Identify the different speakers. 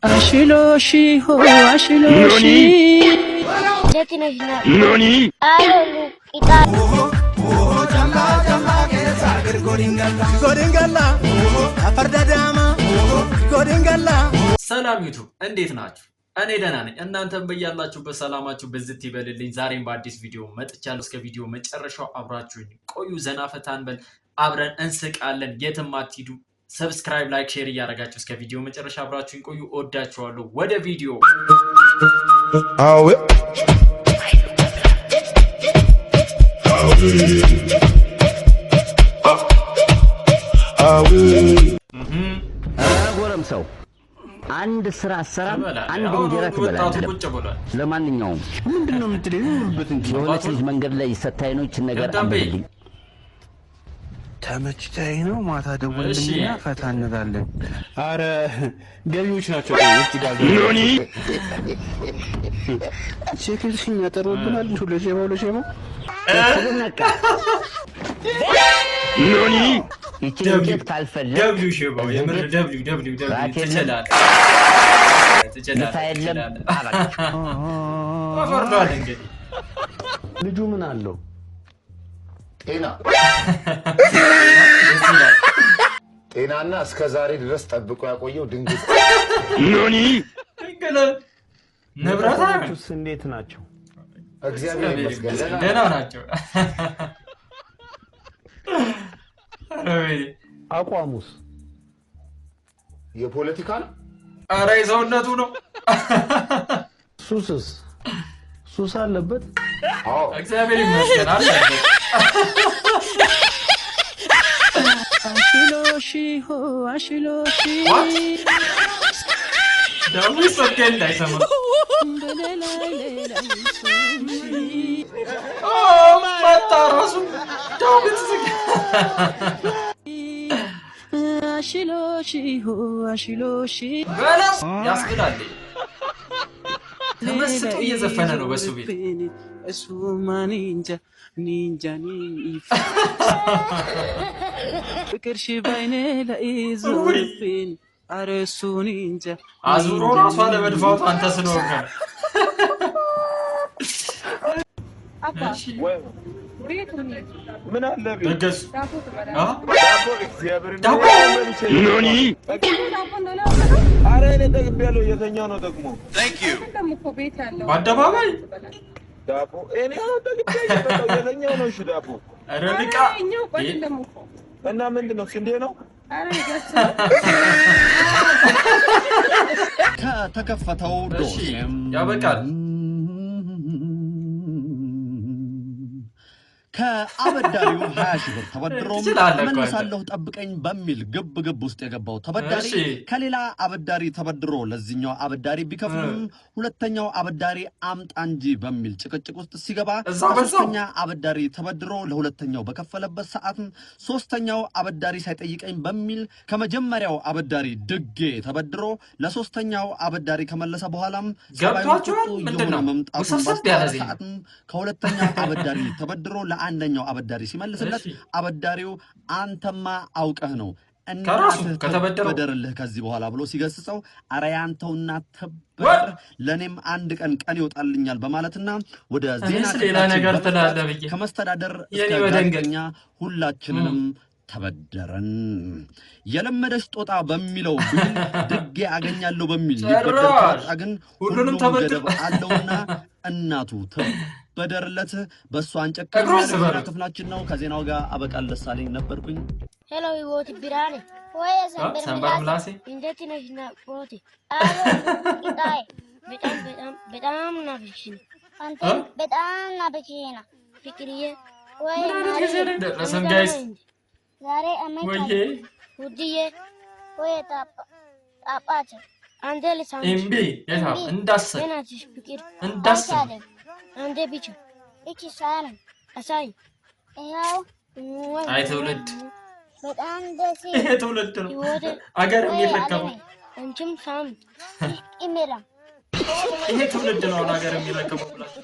Speaker 1: Ashiloshi ho ashiloshi
Speaker 2: Nani? ሰላም ዩቱብ እንዴት ናችሁ? እኔ ደህና ነኝ። እናንተም በያላችሁበት ሰላማችሁ በዝት ይበልልኝ። ዛሬም በአዲስ ቪዲዮ መጥቻለሁ። እስከ ቪዲዮ መጨረሻው አብራችሁኝ ቆዩ። ዘና ፈታ እንበል፣ አብረን እንስቃለን። የትም አትሂዱ። ሰብስክራይብ፣ ላይክ፣ ሼር እያደረጋችሁ እስከ ቪዲዮ መጨረሻ አብራችሁኝ ቆዩ። እወዳችኋለሁ። ወደ ቪዲዮ
Speaker 3: ጎረምሳው አንድ ስራ አሰራም አንድ እንጀራ ትበላለህ። ለማንኛውም ምንድነው የምትደውልበት እንጂ የሆነች ልጅ መንገድ ላይ ሰታይኖች ነገር አንበልኝ
Speaker 4: ተመችተኝ ነው። ማታ ደውልልኝና ፈታ እንላለን።
Speaker 5: አረ ገቢዎች ናቸው ውጭ ጋር
Speaker 4: ቼክሽኝ ያጠሩብናል። ለሼማው
Speaker 3: ተነካ
Speaker 2: ኖኒ
Speaker 3: ይችላል ካልፈለግ
Speaker 2: ደብሊው ሼማው የምር ደብሊው ትችላለህ አፈርዷል። እንግዲህ
Speaker 3: ልጁ ምን አለው?
Speaker 6: ጤናና እስከ ዛሬ ድረስ ጠብቆ ያቆየው ድንግል
Speaker 2: ኖኒ ንብረታችሁስ
Speaker 3: እንዴት ናቸው?
Speaker 6: እግዚአብሔር ይመስገን
Speaker 2: ደህና ናቸው።
Speaker 3: አቋሙስ
Speaker 6: የፖለቲካ ነው?
Speaker 2: ኧረ የሰውነቱ ነው።
Speaker 3: ሱስ አለበት?
Speaker 6: አዎ
Speaker 2: እግዚአብሔር ይመስገን አለበት።
Speaker 1: Ashiloshi ho ashiloshi
Speaker 2: ዳዊት ሰከን እንዳይሰማ መጣ ራሱ ዳዊት
Speaker 1: Ashiloshi ho ashiloshi
Speaker 2: በላስ ያስብላል። ተመስጦ እየዘፈነ ነው በሱ ቤት
Speaker 1: እሱ ማንንጃ ኒንጃ ኒፍ ፍቅር ሽባይኔ ለኢዞፍን አረሱ ኒንጃ
Speaker 2: አዙሮ ራሷ ለመድፋቱ አንተ ስለሆንክ
Speaker 5: ምን አለ
Speaker 2: ደገስ
Speaker 5: ዳቦ
Speaker 2: ኖኒ
Speaker 5: አረ እኔ ጠግቤያለሁ። የተኛው ነው ደግሞ
Speaker 2: በአደባባይ
Speaker 5: ዳቦ እኔ ጠግቤያለሁ። የተኛው ነው። እሺ ዳቦ
Speaker 2: አረ ንቃ
Speaker 5: እና ምንድነው? ስንዴ ነው
Speaker 3: ከተከፈተው ዶሴም
Speaker 2: ያበቃል።
Speaker 3: ከአበዳሪው 20 ሺህ ብር ተበድሮ መልሳለሁ ጠብቀኝ በሚል ግብ ውስጥ የገባው ተበዳሪ ከሌላ አበዳሪ ተበድሮ ለዚህኛው አበዳሪ ቢከፍልም ሁለተኛው አበዳሪ አምጣ እንጂ በሚል ጭቅጭቅ ውስጥ ሲገባ ሶስተኛ አበዳሪ ተበድሮ ለሁለተኛው በከፈለበት ሰዓት ሶስተኛው አበዳሪ ሳይጠይቀኝ በሚል ከመጀመሪያው አበዳሪ ድጌ ተበድሮ ለሶስተኛው አበዳሪ ከመለሰ በኋላም
Speaker 2: ገብቷቸዋል። ምንድነው
Speaker 3: ሰዓት ከሁለተኛው አበዳሪ ተበድሮ አንደኛው አበዳሪ ሲመልስለት አበዳሪው አንተማ አውቀህ ነው እናትህ ከተበደረልህ ከዚህ በኋላ ብሎ ሲገስጸው አረ ያንተውና ተበደር ለኔም አንድ ቀን ይወጣልኛል በማለትና ወደ ዜና
Speaker 2: ሌላ ነገር ተላላበየ
Speaker 3: ከመስተዳደር እስከ ጋዜጠኛ ሁላችንንም ተበደረን። የለመደሽ ጦጣ በሚለው ድጌ አገኛለሁ በሚል ሊበደር ግን ሁሉንም ገደብ አለውና እናቱ በደርለት በሷ አንጨቅ ክፍላችን ነው። ከዜናው ጋር አበቃል ደሳለኝ ነበርኩኝ።
Speaker 7: ሄሎ ይወት ቢራኔ ወይ
Speaker 2: ሰንበር ምላሴ
Speaker 7: እንዴት ነሽ? ናቆቴ አሎ ይታይ በጣም ናፍሽኝ አንተ በጣም ናፍሽኝና ፍቅርዬ ወይ
Speaker 2: ደረሰን ጋይስ
Speaker 7: ዛሬ አመጣ ውድዬ ወይ ጣጣች አንተ ልሳን
Speaker 2: እምቢ የታ እንዳሰ
Speaker 7: እናትሽ ፍቅር
Speaker 2: እንዳሰ
Speaker 7: አንተ ብቻ እቺ ሳን አሳይ ያው
Speaker 2: አይ ትውልድ
Speaker 7: በጣም ደስ
Speaker 2: ይሄ ትውልድ ነው አገር የሚረከበው
Speaker 7: አንቺም ሳም ኢሜራ
Speaker 2: ይሄ ትውልድ ነው አገር የሚረከበው ብላችሁ